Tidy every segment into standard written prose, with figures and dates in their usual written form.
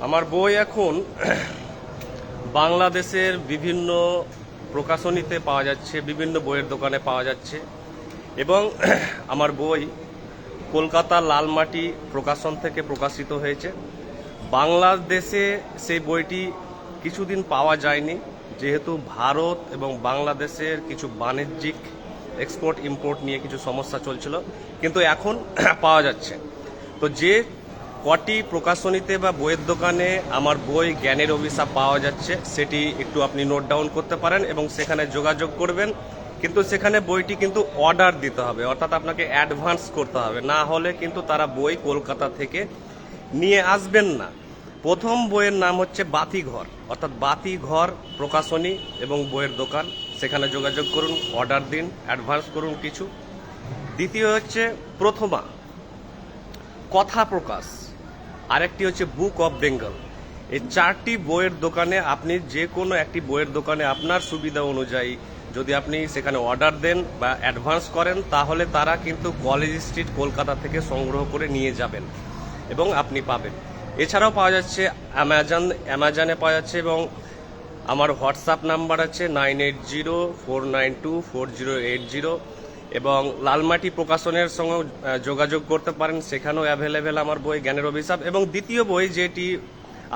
আমার বই এখন বাংলাদেশের বিভিন্ন প্রকাশনীতে পাওয়া যাচ্ছে, বিভিন্ন বইয়ের দোকানে পাওয়া যাচ্ছে এবং আমার বই কলকাতা লালমাটি প্রকাশন থেকে প্রকাশিত হয়েছে। বাংলাদেশে সেই বইটি কিছুদিন পাওয়া যায়নি, যেহেতু ভারত এবং বাংলাদেশের কিছু বাণিজ্যিক এক্সপোর্ট ইম্পোর্ট নিয়ে কিছু সমস্যা চলছিল, কিন্তু এখন পাওয়া যাচ্ছে। তো যে কটি প্রকাশনীতে বা বইয়ের দোকানে আমার বই জ্ঞানের অভিশাপ পাওয়া যাচ্ছে সেটি একটু আপনি নোট ডাউন করতে পারেন এবং সেখানে যোগাযোগ করবেন। কিন্তু সেখানে বইটি কিন্তু অর্ডার দিতে হবে, অর্থাৎ আপনাকে অ্যাডভান্স করতে হবে, না হলে কিন্তু তারা বই কলকাতা থেকে নিয়ে আসবেন না। প্রথম বইয়ের নাম হচ্ছে বাতিঘর, অর্থাৎ বাতিঘর প্রকাশনী এবং বইয়ের দোকান, সেখানে যোগাযোগ করুন, অর্ডার দিন, অ্যাডভান্স করুন কিছু। দ্বিতীয় হচ্ছে প্রথমা কথা প্রকাশ, আরেকটি হচ্ছে বুক অফ বেঙ্গল। এই চারটি বইয়ের দোকানে আপনি যে কোনো একটি বইয়ের দোকানে আপনার সুবিধা অনুযায়ী যদি আপনি সেখানে অর্ডার দেন বা অ্যাডভান্স করেন, তাহলে তারা কিন্তু কলেজ স্ট্রিট কলকাতা থেকে সংগ্রহ করে নিয়ে যাবেন এবং আপনি পাবেন। এছাড়াও পাওয়া যাচ্ছে অ্যামাজনে পাওয়া যাচ্ছে এবং আমার হোয়াটসঅ্যাপ নাম্বার আছে 9804924080 এবং লালমাটি প্রকাশনের সঙ্গে যোগাযোগ করতে পারেন, সেখানেও অ্যাভেলেবেল আমার বই জ্ঞানের অভিশাপ। এবং দ্বিতীয় বই যেটি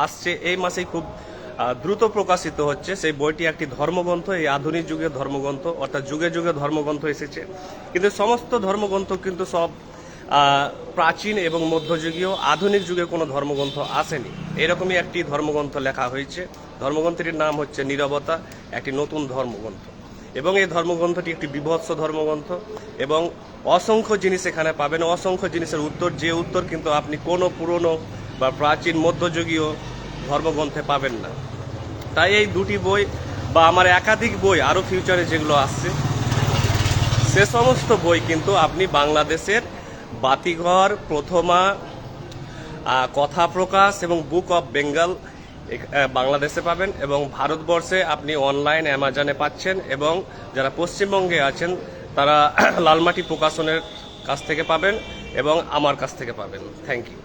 আসছে এই মাসেই খুব দ্রুত প্রকাশিত হচ্ছে, সেই বইটি একটি ধর্মগ্রন্থ, এই আধুনিক যুগের ধর্মগ্রন্থ, অর্থাৎ যুগে যুগে ধর্মগ্রন্থ এসেছে, কিন্তু সমস্ত ধর্মগ্রন্থ কিন্তু সব প্রাচীন এবং মধ্যযুগীয়, আধুনিক যুগে কোনো ধর্মগ্রন্থ আসেনি। এরকমই একটি ধর্মগ্রন্থ লেখা হয়েছে। ধর্মগ্রন্থটির নাম হচ্ছে নীরবতা, একটি নতুন ধর্মগ্রন্থ। এবং এই ধর্মগ্রন্থটি একটি বিভৎস ধর্মগ্রন্থ এবং অসংখ্য জিনিস এখানে পাবেন, অসংখ্য জিনিসের উত্তর, যে উত্তর কিন্তু আপনি কোনো পুরনো বা প্রাচীন মধ্যযুগীয় ধর্মগ্রন্থে পাবেন না। তাই এই দুটি বই বা আমার একাধিক বই আরও ফিউচারে যেগুলো আসছে, সে সমস্ত বই কিন্তু আপনি বাংলাদেশের বাতিঘর, প্রথমা, কথা প্রকাশ এবং বুক অফ বেঙ্গল বাংলাদেশে পাবেন এবং ভারতবর্ষে আপনি অনলাইন অ্যামাজনে পাচ্ছেন। এবং যারা পশ্চিমবঙ্গে আছেন তারা লালমাটি প্রকাশনের কাছ থেকে পাবেন এবং আমার কাছ থেকে পাবেন। Thank you.